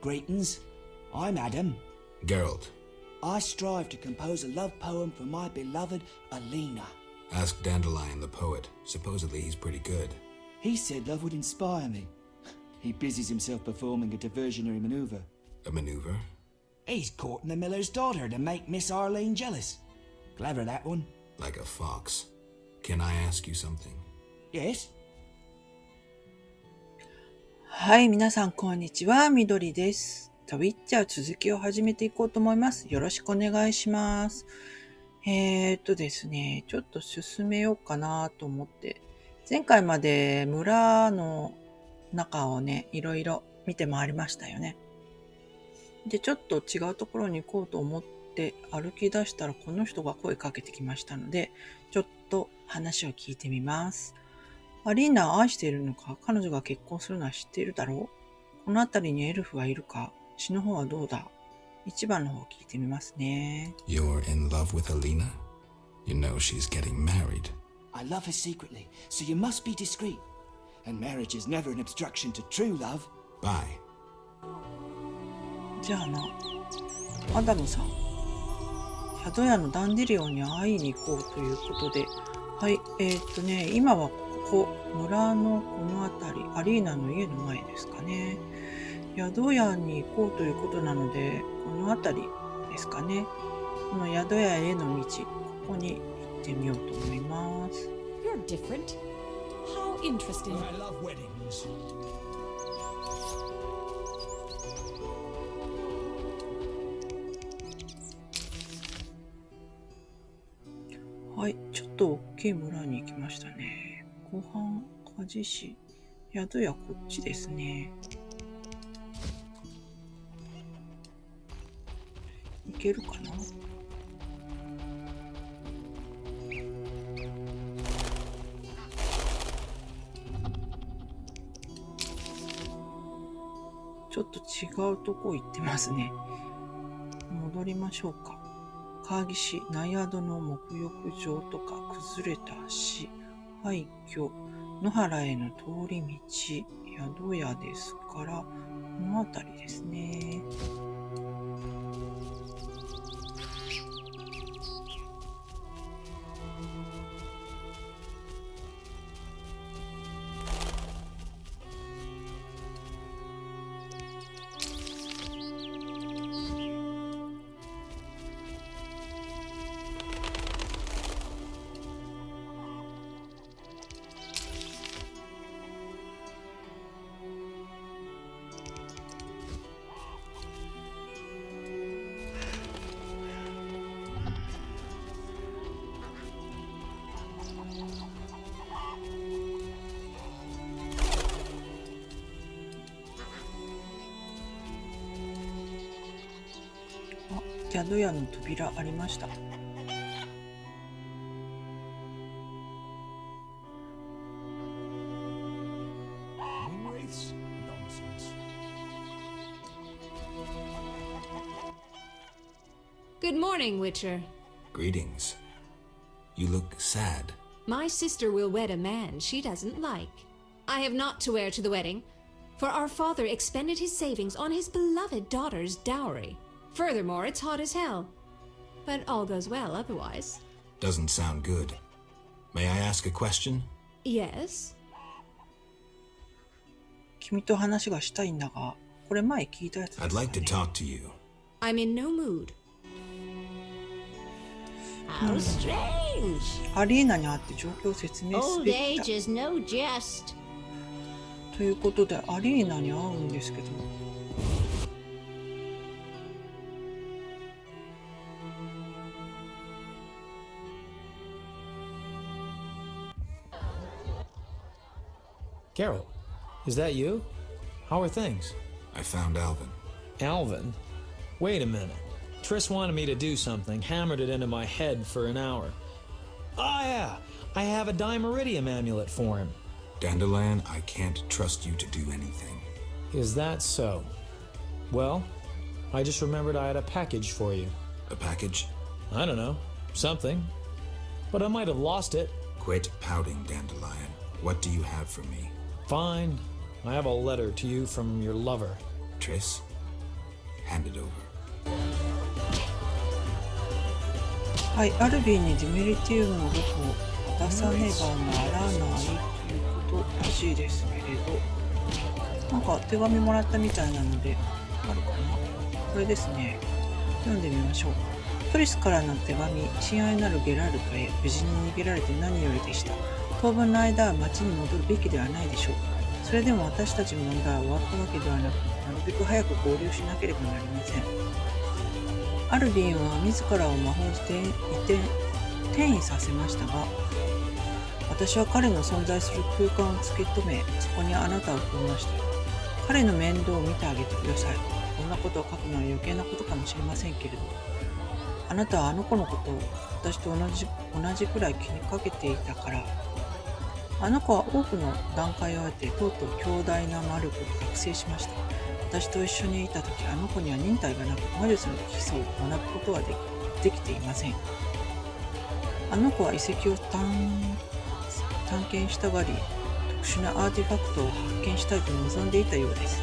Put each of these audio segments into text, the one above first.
Greetings. I'm Adam. Geralt. I strive to compose a love poem for my beloved Alina. Ask Dandelion the poet. Supposedly he's pretty good. He said love would inspire me. He busies himself performing a diversionary maneuver. A maneuver? He's courting the miller's daughter to make Miss Arlene jealous. Clever, that one. Like a fox. Can I ask you something? Yes? はい、皆さんこんにちは、みどりです。ウィッチャー続きを始めていこうと思います。よろしくお願いします。ですね、ちょっと進めようかなと思って、前回まで村の中をね、いろいろ見て回りましたよね。で、ちょっと違うところに行こうと思って歩き出したらこの人が声かけてきましたので、ちょっと話を聞いてみます。アリーナを愛しているのか、彼女が結婚するのは知っているだろう。この辺りにエルフはいるか、死の方はどうだ。一番の方を聞いてみますね。You're in love with Alina? You know she's getting married. I love her secretly, so you must be discreet. And marriage is never an obstruction to true love. Bye. じゃあな、アダムさん、宿屋のダンディリオンに会いに行こうということで、はい、今はここ、村のこの辺り、アリーナの家の前ですかね。宿屋に行こうということなので、この辺りですかね。この宿屋への道、ここに行ってみようと思います。You're different. How interesting. I love weddings. はい、ちょっと大きい村に行きましたね。湖畔、鍛冶師、宿屋こっちですね。行けるかな？ちょっと違うとこ行ってますね。戻りましょうか。川岸、内宿の沐浴場とか、崩れた橋、廃墟、野原への通り道、宿屋ですから、この辺りですね。宿屋の扉ありました。Good morning, Witcher. Greetings. You look sad. My sister will wed a man she doesn't like. I have naught to wear to the wedding, for our father expended his savings on his beloved daughter's dowry. Furthermore, it's hot as hell. But all goes well otherwise. Doesn't sound good. May I ask a question? Yes? 君と話がしたいんだが、これ前聞いたやつですか I'd ね。 like to talk to you. I'm in no mood. How strange. アリーナに会って状況を説明す Old べき age だ。 is no jest. ということで、アリーナに会うんですけど、Carol, is that you? How are things? I found Alvin. Alvin? Wait a minute. Triss wanted me to do something, hammered it into my head for an hour. Ah, yeah. I have a Dimeridium amulet for him. Dandelion, I can't trust you to do anything. Is that so? Well, I just remembered I had a package for you. A package? I don't know. Something. But I might have lost it. Quit pouting, Dandelion. What do you have for me? Fine. I have a letter to you from your lover. Triss? Hand it over. はい、アルビーにディメリティウムの5個を渡さねばならないということらしいですけれど、なんか手紙もらったみたいなのであるかな。これですね、読んでみましょう。トリスからの手紙、親愛なるゲラルトへ、無事に逃げられて何よりでした。当分の間は町に戻るべきではないでしょう。それでも私たちの問題は終わったわけではなく、なるべく早く合流しなければなりません。アルビンは自らを魔法で転移させましたが、私は彼の存在する空間を突き止め、そこにあなたを送りました。彼の面倒を見てあげてください。こんなことを書くのは余計なことかもしれませんけれど、あなたはあの子のことを私と同じくらい気にかけていたから。あの子は多くの段階を経て、とうとう強大な魔力を覚醒しました。私と一緒にいた時、あの子には忍耐がなく、魔術の基礎を学ぶことはできていません。あの子は遺跡を探検したがり、特殊なアーティファクトを発見したいと望んでいたようです。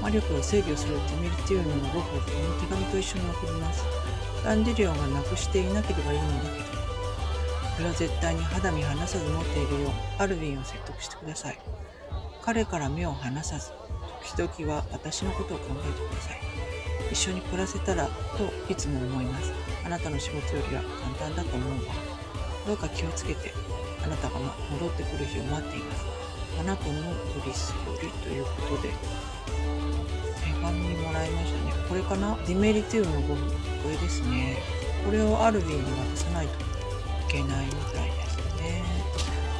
魔力を制御するディメリティウムの5個をこの手紙と一緒に送ります。ダンディリオンがなくしていなければいいのだけど、これは絶対に肌身離さず持っているようアルヴィンを説得してください。彼から目を離さず、時々は私のことを考えてください。一緒に暮らせたらといつも思います。あなたの仕事よりは簡単だと思うわ。どうか気をつけて、あなたが戻ってくる日を待っています。あなたのトリスよりということで、手紙もらいましたね。これかな、ディメリティウムの5分、これですね。これをアルヴィンに渡さないといけないみたいですね。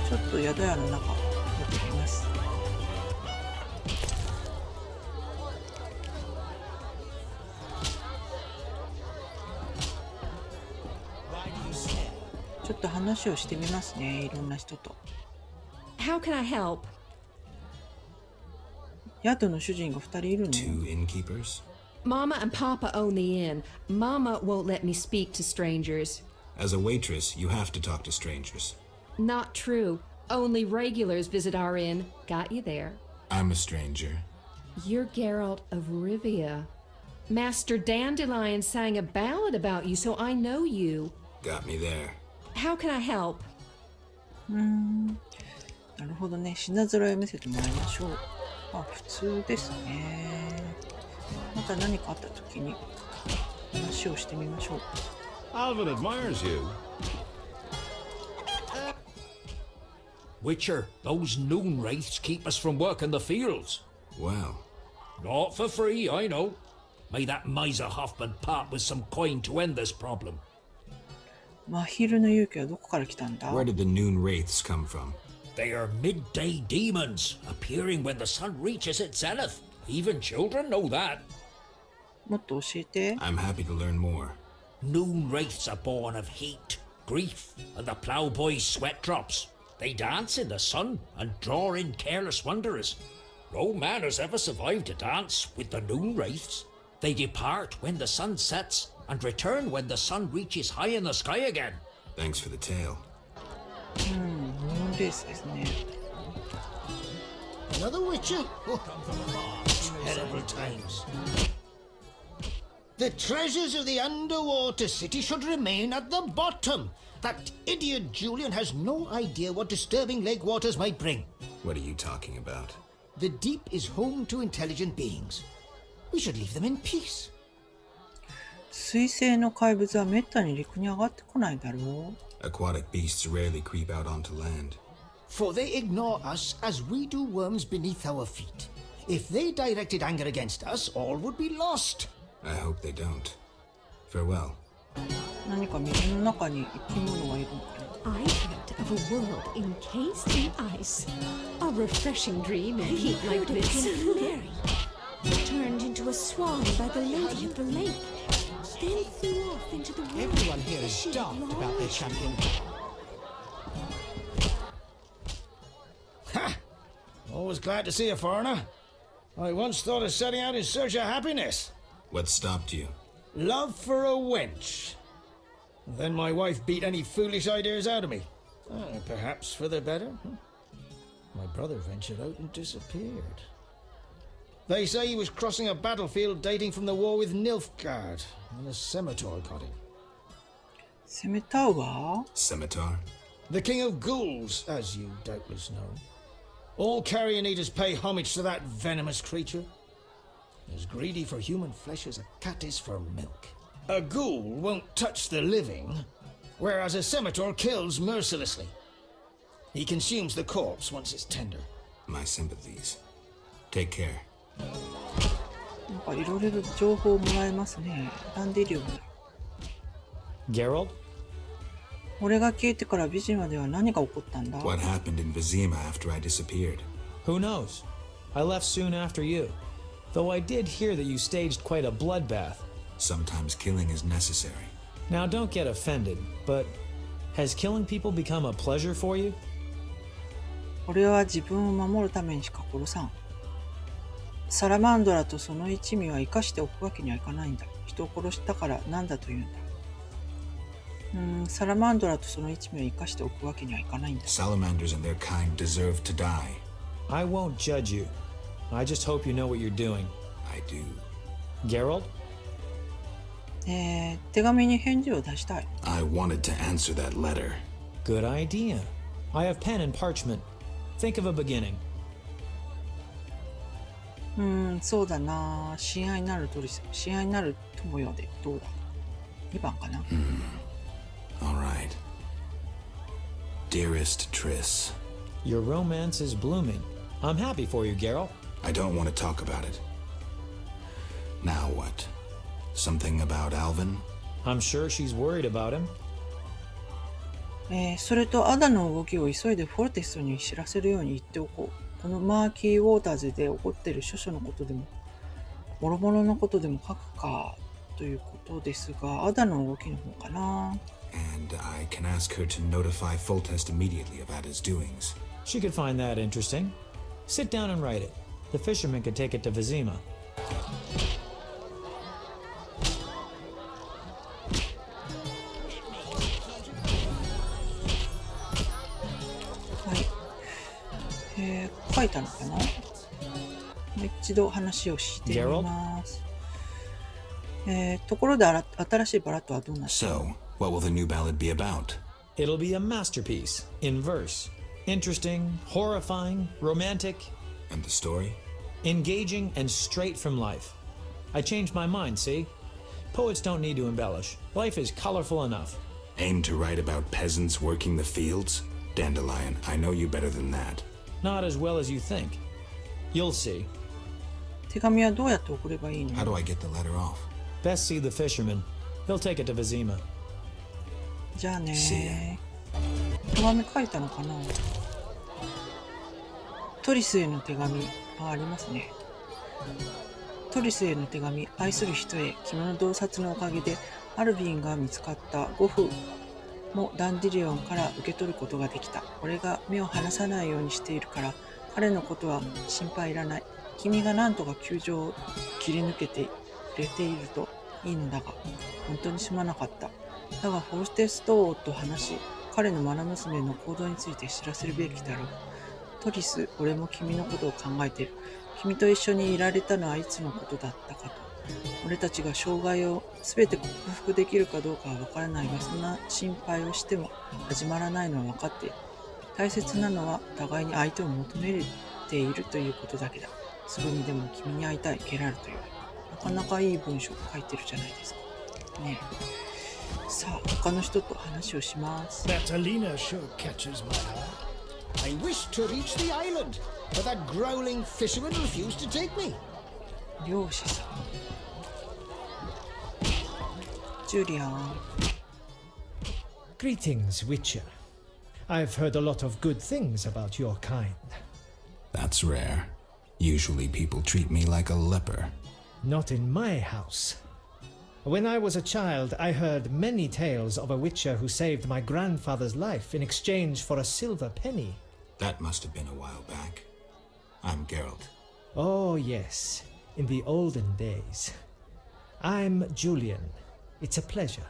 ちょっと宿屋の中見てみます。ちょっと話をしてみますね、いろんな人と。 How can I help? 宿の主人が2人いるの。 Two innkeepers? Mama and Papa own the inn. Mama won't let me speak to strangers. As a waitress, you have to talk to strangers. Not true. Only regulars visit our inn. Got you there. I'm a stranger. You're Geralt of Rivia. Master Dandelion sang a ballad about you, so I know you. Got me there. How can I help? なるほどね。品揃えを見せてもらいましょう。普通ですね。また何かあった時に話をしてみましょう。Alvin admires you. Witcher, those noon wraiths keep us from working the fields. Well, Not for free, I know. May that miser Hoffman part with some coin to end this problem. 真昼の勇気はどこから来たんだ？ where did the noon wraiths come from? They are midday demons, appearing when the sun reaches its zenith. Even children know that. もっと教えて。 I'm happy to learn more. Noon wraiths are born of heat, grief, and the ploughboy's sweat drops. They dance in the sun and draw in careless wanderers. No man has ever survived a dance with the noon wraiths. They depart when the sun sets and return when the sun reaches high in the sky again. Thanks for the tale. ノンレースですね。 Another Witcher? Oh, Terrible times. the treasures of the underwater city should remain at the bottom. That idiot Julian has no idea what disturbing lake waters might bring. What are you talking about? The deep is home to intelligent beings. We should leave them in peace. 水星の怪物はめったに陸に上がってこないだろう。 Aquatic beasts rarely creep out onto land. For they ignore us as we do worms beneath our feet. If they directed anger against us, all would be lost. I hope they don't. Farewell. 何か水の中に生き物がいるのかな。 I dreamt of a world encased in ice. A refreshing dream in heat like this. Turned into a swan by the lady of the lake. Then flew off into the world. Everyone here is daft about their champion. Ha! Always glad to see a foreigner. I once thought of setting out in search of happiness. What stopped you? Love for a wench. Then my wife beat any foolish ideas out of me. Perhaps for the better. My brother ventured out and disappeared. They say he was crossing a battlefield dating from the war with Nilfgaard, and a scimitar got him. 攻めたわ。 Scimitar? The king of ghouls, as you doubtless know. All carrion eaters pay homage to that venomous creature. As greedy for human flesh as a cat is for milk. A ghoul won't touch the living, whereas a scimitar kills mercilessly. He consumes the corpse once it's tender. My sympathies. Take care. なんかいろいろ情報をもらえますね。ダンディリオンだ。Geralt? 俺が消えてからビジマでは何が起こったんだ？ What happened in Vizima after I disappeared? Who knows? I left soon after you. Though I did hear that you staged quite a bloodbath. Sometimes killing is necessary. Now don't get offended, but has killing people become a pleasure for you? 俺は自分を守るためにしか殺さん。サラマンドラとその一味は生かしておくわけにはいかないんだ。人を殺したからなんだと言うんだ。サラマンドラとその一味を生かしておくわけにはいかないんだ。Salamanders and their kind deserve to die. I won't judge you. I just hope you know what you're doing. I do. Geralt? 手紙に返事を出したい。I wanted to answer that letter. Good idea. I have pen and parchment. Think of a beginning. そうだな。親愛なるトリス、親愛なる友よでどうだ。2番かな。All right. Dearest Triss. Your romance is blooming. I'm happy for you, Geralt. I don't want to talk about it. Now what? Something about Alvin? I'm sure she's worried about him. それとアダの動きを急いでフォルテスに知らせるように言っておこう。このマーキー・ウォーターズで起こっている諸々のことでも、もろもろのことでも書くかということですが、アダの動きの方かな。And I can ask her to notify Foltest immediately of Ada's doings. She could find that interesting. Sit down and write it. The fisherman could take it to Vizima. はい。書いたのかな？もう一度話をしてみます。ところで新しいバラッドはどうなったの？ So, what will the new ballad be about? It'll be a masterpiece, in verse. Interesting, horrifying, romantic. And the story? Engaging and straight from life. I changed my mind, see? Poets don't need to embellish. Life is colorful enough. Aim to write about peasants working the fields? Dandelion, I know you better than that. Not as well as you think. You'll see. 手紙はどうやって送ればいいの？ How do I get the letter off? Best see the fisherman. He'll take it to Vizima. じゃあね。手紙書いたのかな？トリスへの手紙。ありますね。トリスへの手紙。愛する人へ、君の洞察のおかげでアルヴィンが見つかった。5分もダンディリオンから受け取ることができた。俺が目を離さないようにしているから彼のことは心配いらない。君が何とか窮状を切り抜けてくれているといいのだが、本当にすまなかった。だがフォルテスト王と話し、彼の愛娘の行動について知らせるべきだろう。トリス、俺も君のことを考えている。君と一緒にいられたのはいつのことだったかと。俺たちが障害を全て克服できるかどうかは分からないが、そんな心配をしても始まらないのは分かっている。大切なのは互いに相手を求めているということだけだ。すぐにでも君に会いたい、ゲラルトよ。なかなかいい文章を書いてるじゃないですか。ねえ。さあ、他の人と話をします。That Alina sure catches my eye. I wished to reach the island, but that growling fisherman refused to take me. 漁師さん。ジュリアン。Greetings, Witcher. I've heard a lot of good things about your kind. That's rare. Usually people treat me like a leper. Not in my house. When I was a child, I heard many tales of a witcher who saved my grandfather's life in exchange for a silver penny. That must have been a while back. I'm Geralt. Oh, yes, in the olden days. I'm Julian. It's a pleasure.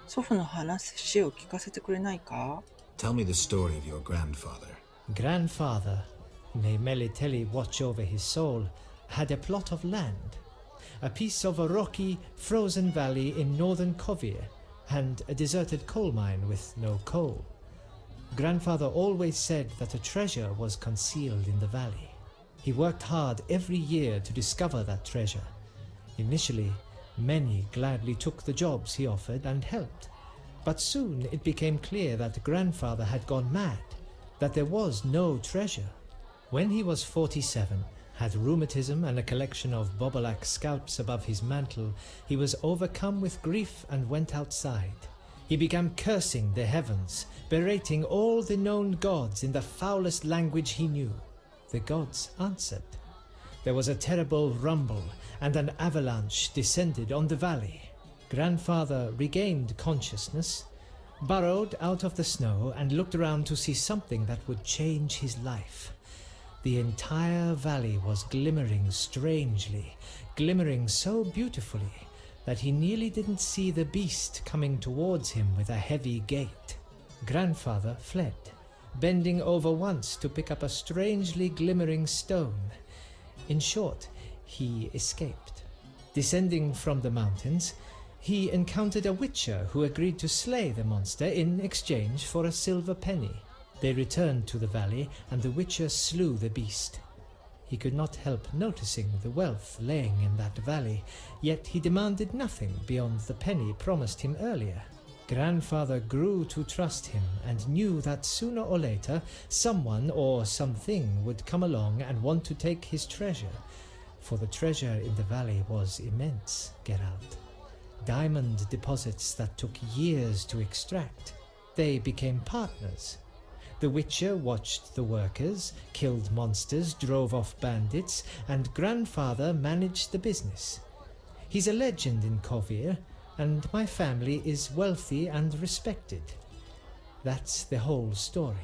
祖父の話を聞かせてくれないか？ Tell me the story of your grandfather. Grandfather. may Melitele watch over his soul, had a plot of land, a piece of a rocky, frozen valley in northern Kovir, and a deserted coal mine with no coal. Grandfather always said that a treasure was concealed in the valley. He worked hard every year to discover that treasure. Initially, many gladly took the jobs he offered and helped. But soon it became clear that grandfather had gone mad, that there was no treasure. When he was 47, had rheumatism and a collection of Bobolak scalps above his mantle, he was overcome with grief and went outside. He began cursing the heavens, berating all the known gods in the foulest language he knew. The gods answered. There was a terrible rumble, and an avalanche descended on the valley. Grandfather regained consciousness, burrowed out of the snow, and looked around to see something that would change his life. The entire valley was glimmering strangely, glimmering so beautifully that he nearly didn't see the beast coming towards him with a heavy gait. Grandfather fled, bending over once to pick up a strangely glimmering stone. In short, he escaped. Descending from the mountains, he encountered a witcher who agreed to slay the monster in exchange for a silver penny. They returned to the valley, and the witcher slew the beast. He could not help noticing the wealth laying in that valley, yet he demanded nothing beyond the penny promised him earlier. Grandfather grew to trust him and knew that sooner or later someone or something would come along and want to take his treasure, for the treasure in the valley was immense, Geralt. Diamond deposits that took years to extract. They became partners. The Witcher watched the workers, killed monsters, drove off bandits, and grandfather managed the business. He's a legend in Kovir, and my family is wealthy and respected. That's the whole story.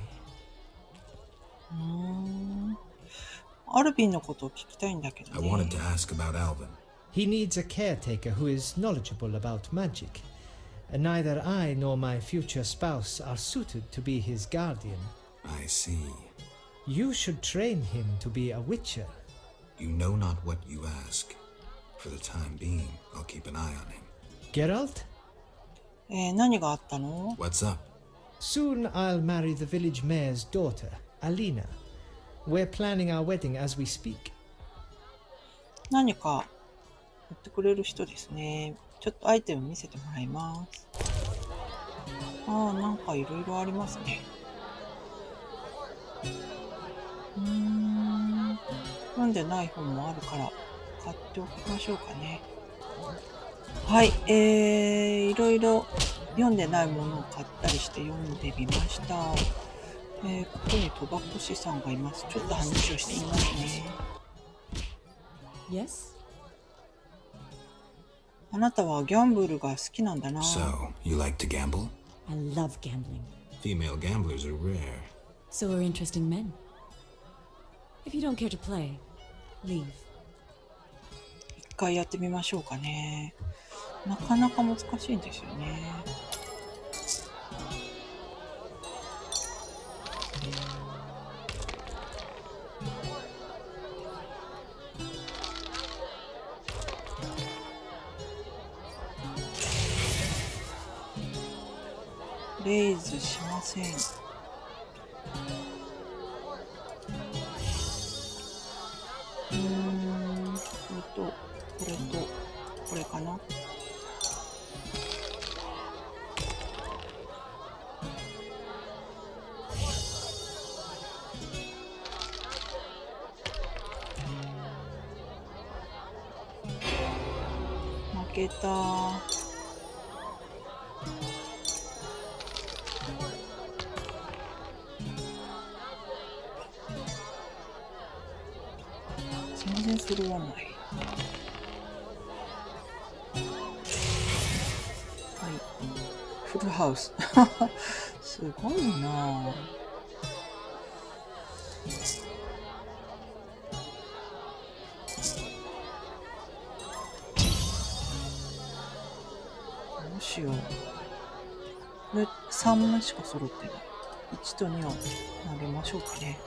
アルヴィンのことを聞きたいんだけど I ね。 wanted to ask about Alvin. He needs a caretaker who is knowledgeable about magic. Neither I nor my future spouse are suited to be his guardian. I see. You should train him to be a witcher. You know not what you ask. For the time being, I'll keep an eye on him. Geralt? 何があったの？ What's up? Soon I'll marry the village mayor's daughter, Alina. We're planning our wedding as we speak. 何か言ってくれる人ですね。ちょっとアイテム見せてもらいます。なんかいろいろありますね。読んでない本もあるから買っておきましょうかね。はい、いろいろ読んでないものを買ったりして読んでみました。ここに賭博師さんがいます。ちょっと話をしてみますね。Yes? あなたはギャンブルが好きなんだな。 So, you like to gamble? I love gambling. Female gamblers are rare. So are interesting men. If you don't care to play, leave. 一回やってみましょうかね。なかなか難しいんですよね。レイズしません。これとこれとこれかな。負けた。全然それはない。はい。フルハウス。すごいなぁ。どうしよう。これ3枚しか揃ってない。1と2を投げましょうかね。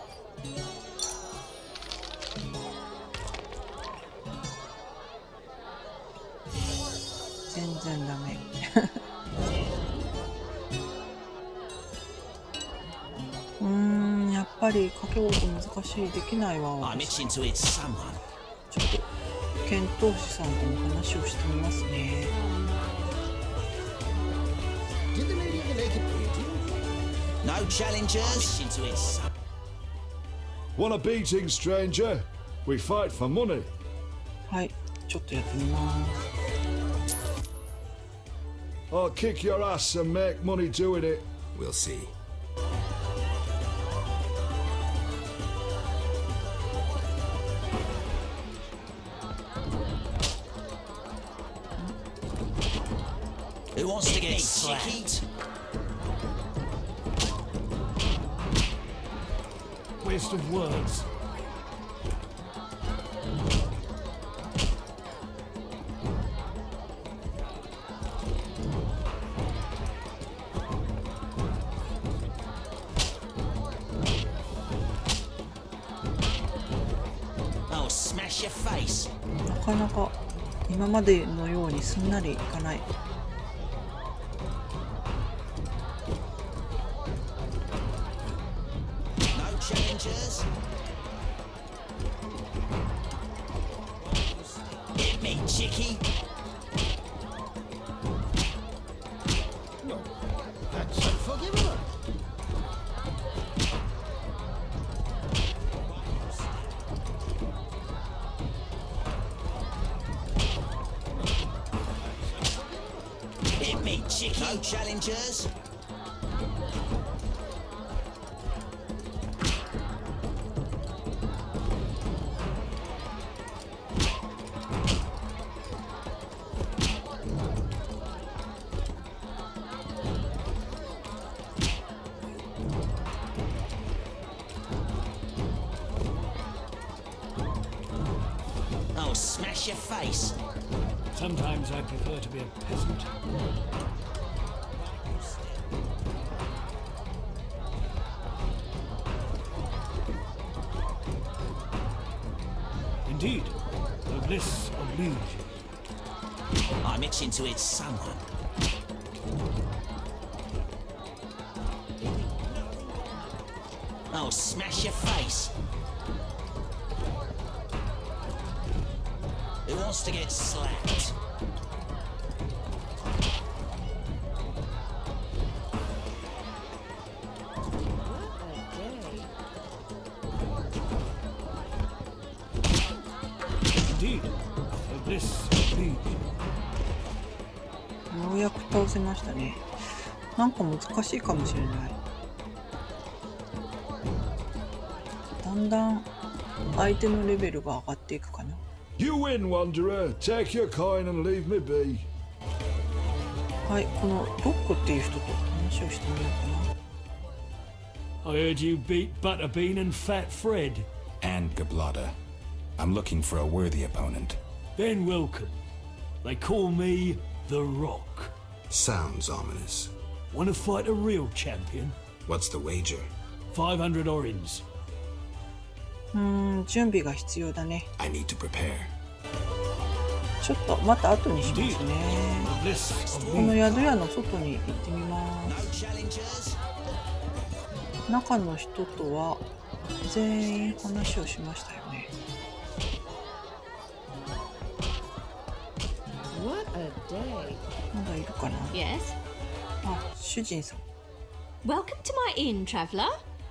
全然ダメ。やっぱり掛け事難しい。できないわ。私。ちょっと遣唐使さんとも話をしてみますね。No challengers. Want a beating, stranger? We fight for money. はい、ちょっとやってみます。I'll kick your ass and make money doing it. We'll see. Who wants to get slapped? Waste of words. I'll smash your face. なかなか今までのようにすんなりいかない。No challengers. Hit me, chickie. No, that's unforgivable. Hit me, chickie. No challengers. I'll smash your face. Sometimes I prefer to be a peasant. Indeed, the bliss of liege. I'm itching to hit someone. I'll smash your face. Who wants to get slapped? Indeed, the bliss of liege. ようやく倒せましたね。なんか難しいかもしれない。だんだん相手のレベルが上がっていくかな。You win, Wanderer. Take your coin and leave me be. はい、このロックっていう人と話をしてみようかな。 I heard you beat Butterbean and Fat Fred. And Gablada. I'm looking for a worthy opponent. Then welcome. They call me The Rock. Sounds ominous. Want to fight a real champion? What's the wager? 500 orins. 準備が必要だね。 I need to prepare. ちょっとまた後にします Indeed, ね。 the bliss of この liege. 宿屋の外に行ってみま No す。 challengers. 中の人とは全員話をしましたよね。 What a day. まだいるかな。 Yes? あ、主人さん。 Welcome to my inn, traveller.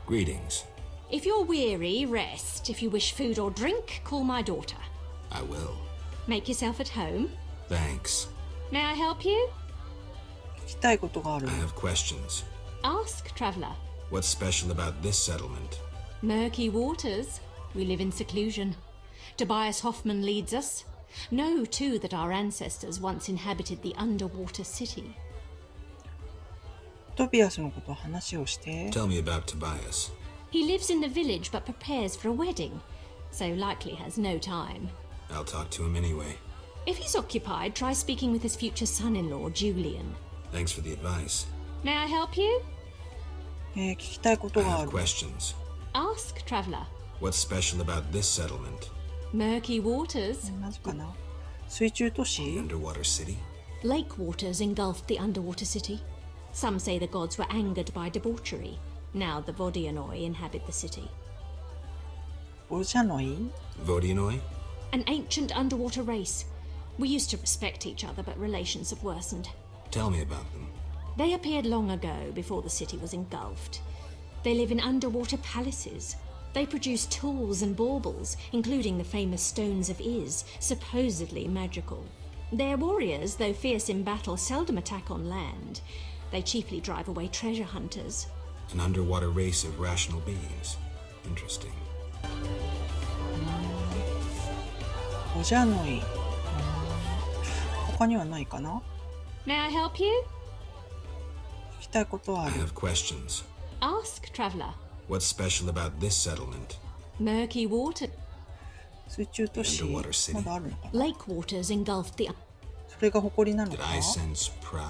Greetings. If you're weary, rest. If you wish food or drink, call my daughter. I will. Make yourself at home. Thanks. May I help you? 聞きたいことがある I。have questions. Ask, traveller. What's special about this settlement? Murky waters. We live in seclusion. Tobias Hoffman leads us. Know, too, that our ancestors once inhabited the underwater city. トビアスのこと話をして。 Tell me about Tobias. He lives in the village but prepares for a wedding, so likely has no time. I'll talk to him anyway. If he's occupied, try speaking with his future son-in-law, Julian. Thanks for the advice. May I help you? 聞きたいこと I があ have る。 questions. Ask, traveller. What's special about this settlement? Murky waters. マジかな。水中都市 Underwater city? Lake waters engulfed the underwater city. Some say the gods were angered by debauchery. Now the Vodianoi inhabit the city. オジャノイ Vodianoi? An ancient underwater race. We used to respect each other, but relations have worsened. Tell me about them. They appeared long ago, before the city was engulfed. They live in underwater palaces. They produce tools and baubles, including the famous Stones of Iz, supposedly magical. Their warriors, though fierce in battle, seldom attack on land. They chiefly drive away treasure hunters. An underwater race of rational beings. Interesting. オジャノイ他にはないかな May I help you? 聞きたいことはあ I る have questions. Ask, traveller. What's special about this settlement? Murky water. 水中都市 Underwater city まだあるのかな Lake waters engulfed the... それが誇りなの Did か I sense pride?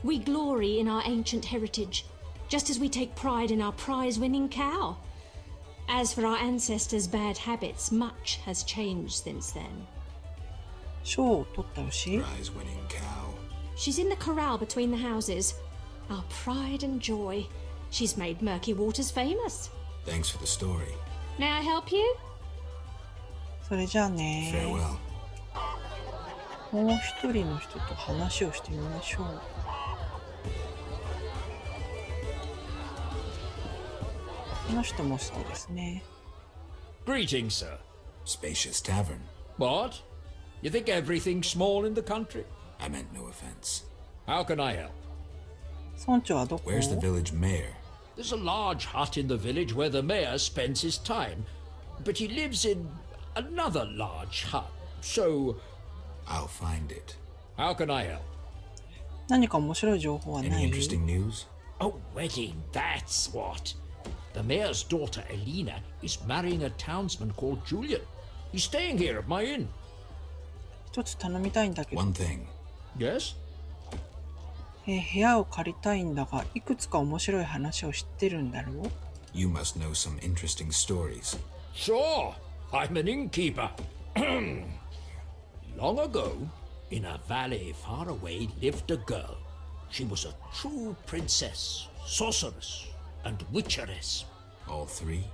We glory in our ancient heritage, just as we take pride in our prize-winning cow. As for our ancestors' bad habits, much has changed since then. 賞を取った牛 Prize winning cow. She's in the corral between the houses. Our pride and joy. She's made Murky Waters famous. Thanks for the story. May I help you? それじゃあね Farewell. もう一人の人と話をしてみましょうこの人も好きですね Greetings, sir. Spacious tavern. What? You think everything's small in the country? I meant no offense. How can I help? 村長はどこ Where's the village mayor? There's a large hut in the village where the mayor spends his time, but he lives in another large hut. So, I'll find it. how can I help? 何か面白い情報はな Any い interesting news? Oh, wedding, that's what. The mayor's daughter, Elena, is marrying a townsman called Julian. He's staying here at my inn. 一つ頼みたいんだけど、 One thing. Yes? 部屋を借りたいんだがいくつか面白い話を知ってるんだろう You must know some interesting stories. Sure, I'm an innkeeper. Long ago, in a valley far away, lived a girl. She was a true princess, sorceress, and witcheress. All three?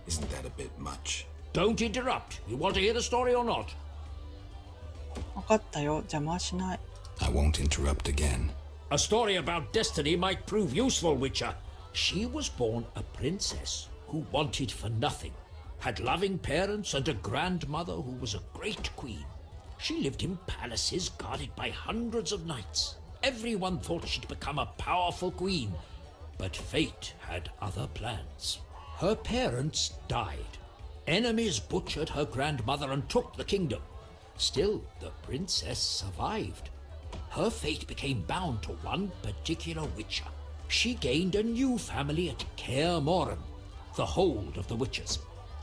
Isn't that a bit much? Don't interrupt. You want to hear the story or not? 分かったよ邪魔はしない I won't interrupt again. A story about destiny might prove useful, Witcher. She was born a princess who wanted for nothing, had loving parents and a grandmother who was a great queen. She lived in palaces guarded by hundreds of knights. Everyone thought she'd become a powerful queen, but fate had other plans. Her parents died. Enemies butchered her grandmother and took the kingdom. Still, the princess survived. Her fate became bound to one particular witcher. She gained a new family at Kaer Morhen, the hold of the witches.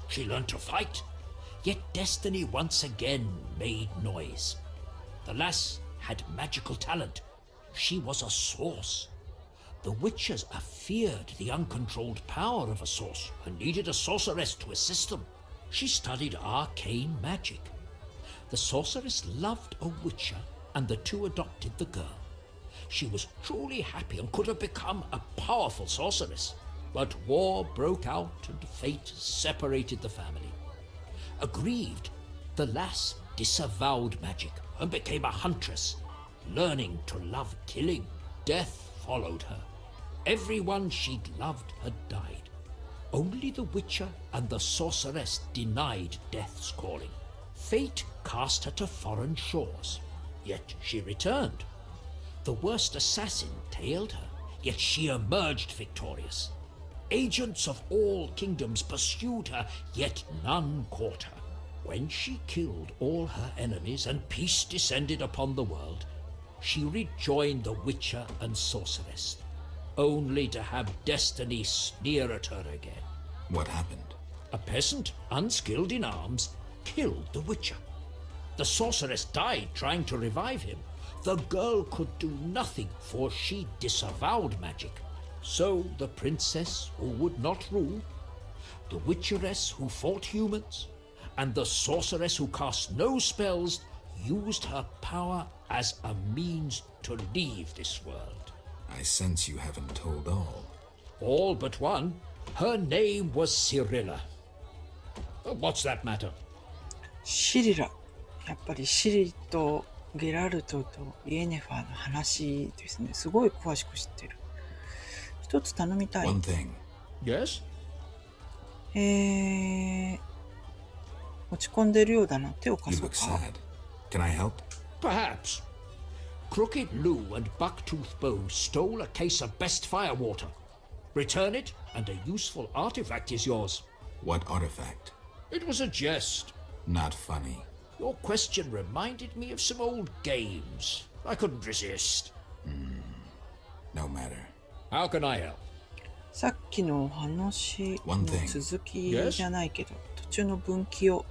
She learned to fight, yet destiny once again made noise. The lass had magical talent. She was a source. The witches feared the uncontrolled power of a source and needed a sorceress to assist them. She studied arcane magic. The sorceress loved a witcher, and the two adopted the girl. She was truly happy and could have become a powerful sorceress. But war broke out and fate separated the family. Aggrieved, the lass disavowed magic and became a huntress. Learning to love killing, death followed her. Everyone she'd loved had died. Only the witcher and the sorceress denied death's calling. Fate cast her to foreign shores. Yet she returned. The worst assassin tailed her, yet she emerged victorious. Agents of all kingdoms pursued her, yet none caught her. When she killed all her enemies and peace descended upon the world, she rejoined the witcher and sorceress, only to have destiny sneer at her again. What happened? A peasant, unskilled in arms, killed the witcher. The sorceress died trying to revive him. The girl could do nothing, for she disavowed magic. So the princess, who would not rule, the witcheress who fought humans, and the sorceress who cast no spells used her power as a means to leave this world. I sense you haven't told all. All but one. Her name was Cyrilla. What's that matter? シリラ。やっぱりシリとゲラルトとイエネファーの話ですね。すごい詳しく知ってる。一つ頼みたい。One thing. Yes? 落ち込んでるようだな。手を貸 You そう look か。 sad. Can I help? Perhaps. Crooked Lou and Bucktooth Bo stole a case of best firewater. Return it, and a useful artifact is yours. What artifact? It was a jest. Not funny. Your question reminded me of some old games. I couldn't resist. No matter. How can I help? さっきの話の続きじゃないけど、途中の分岐を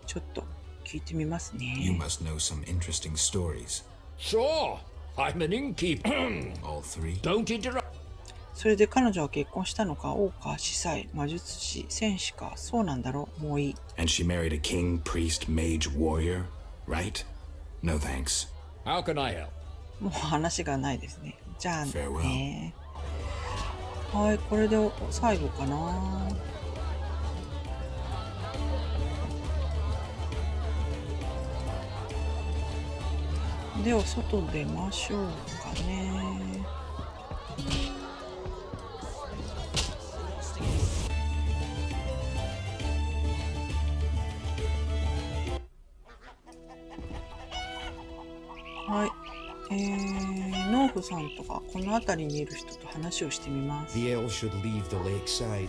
ちょっと聞いてみますね。You must know some interesting stories. Sure. I'm an innkeeper. All three? Don't interrupt. それで彼女は結婚したのか、王か、司祭、魔術師、戦士か、そうなんだろう、もういい。And she married a king, priest, mage, warrior, right? No thanks. How can I help? もう話がないですね。じゃあね。はい、これで最後かな。では外出ましょうかね。はい、農夫さんとかこの辺りにいる人と話をしてみます。 The elves should leave the lakeside.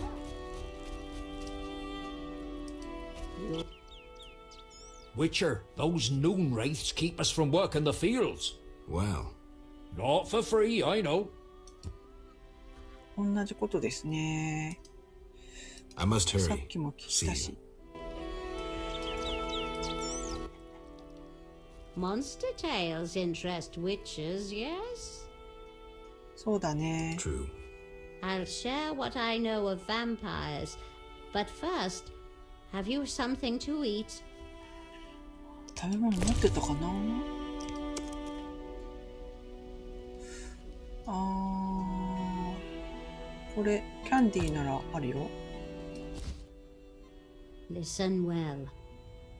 Witcher, those noon wraiths keep us from work in the fields. Well. Not for free, I know. 同じことですね。 I must hurry. さっきも聞いたし。Monster tales interest witches, yes? そうだね。 True. I'll share what I know of vampires. But first, have you something to eat? 食べ物持ってたかな。これキャンディーならあるよ。 Listen well.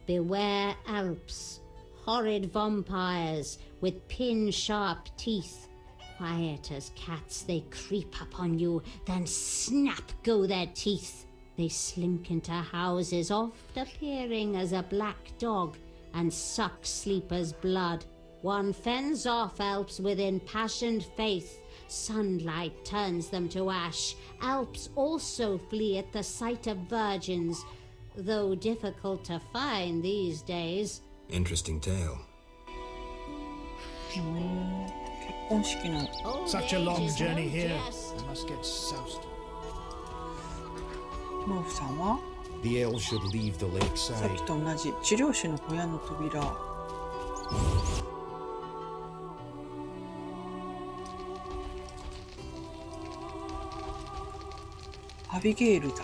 Beware Alps, horrid vampires with pin-sharp teeth. Quiet as cats, they creep upon you, then snap go their teeth. They slink into houses, oft appearing as a black dog, and suck sleepers' blood. One fends off Alps with impassioned faith. Sunlight turns them to ash. Alps also flee at the sight of virgins, though difficult to find these days. Interesting tale. 結婚式の Such a long journey here. I must get soused. 農夫さんは The elves should leave the さっ lakeside. きと同じ治療師の小屋の扉。アビゲイルだ。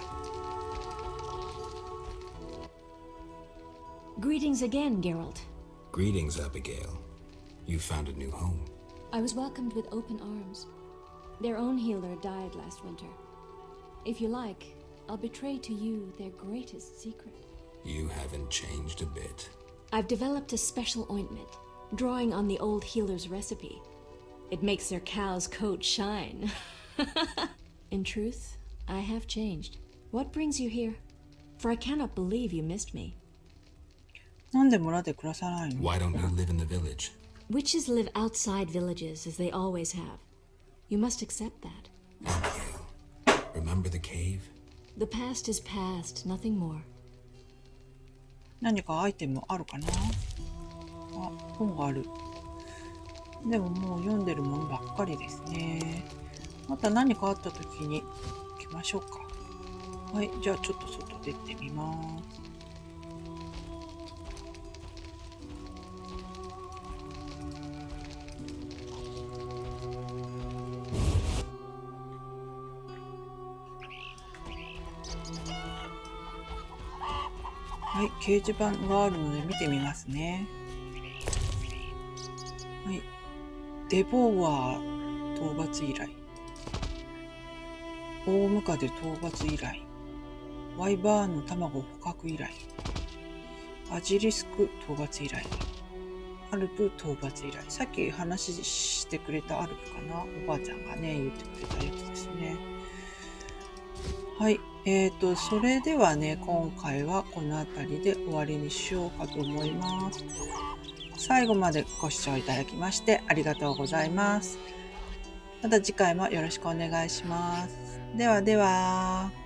Greetings again, Geralt. Greetings, Abigail. You found a new home. I was welcomed with open arms. Their own healer died last winter. If you like, I'll betray to you their greatest secret. You haven't changed a bit. I've developed a special ointment, drawing on the old healer's recipe. It makes their cow's coat shine. In truth, I have changed. What brings you here? For I cannot believe you missed me. なんで村で暮らさないの？ Why don't you live in the village? Witches live outside villages, as they always have. You must accept that. Abigail, remember the cave? The past is past, nothing more. 何かアイテムあるかな？あ、本がある。でももう読んでるものばっかりですね。また何かあった時に行きましょうか。はい、じゃあちょっと外出てみます。はい、掲示板があるので見てみますね。はい、デボワー討伐依頼、大ムカデ討伐依頼、ワイバーンの卵捕獲依頼、バジリスク討伐依頼、アルプ討伐依頼。さっき話してくれたアルプかな、おばあちゃんがね言ってくれたやつですね。はい、それではね、今回はこの辺りで終わりにしようかと思います。最後までご視聴いただきましてありがとうございます。また次回もよろしくお願いします。ではでは。